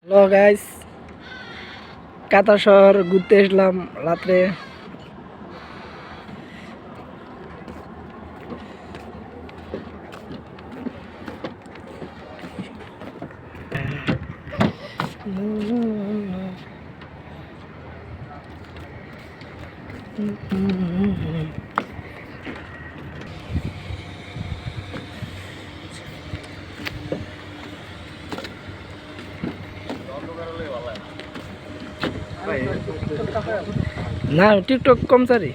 Hello guys, কাতার শহর ঘুরতে এসলাম রাত্রে। না টিকটক কম সারি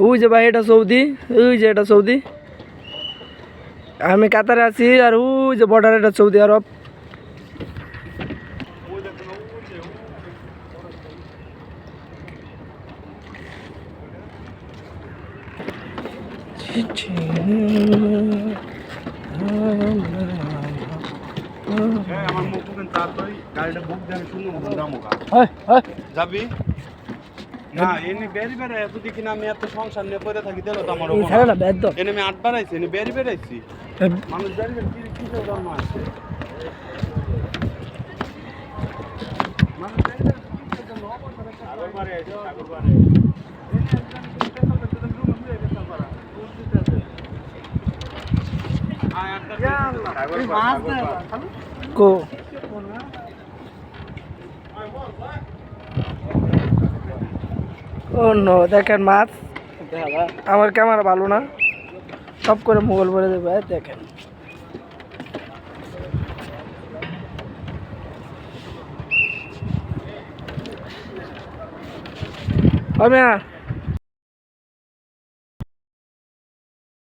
ওই যে ভাই, এটা সৌদি, ওই যে এটা সৌদি, আমি কাতারে আছি। আর ওই যে বর্ডার, এটা সৌদি আরব। আমার মুখ তারপরে গাড়িটা বুক দিয়ে আমি শূন্য মতন দামো যাবি না এনে বেরি বেড়ে এত দেখি না আমি এত সংসার নিয়ে পড়ে থাকি দিল তো আমার এনে আমি 8 বার আইছি এনে বেরি বেড়াইছি মানুষ বেরি বেড়ে কি জন্ম আছে মানুষ বেরি বেড়ে কি জন্ম অবস্থা আগরবারে আইছো আগরবারে কো ও নো, দেখেন মাছ। আমার ক্যামেরা ভালো না, সব করে মোবাইল ভরে দেবে। দেখেন আমি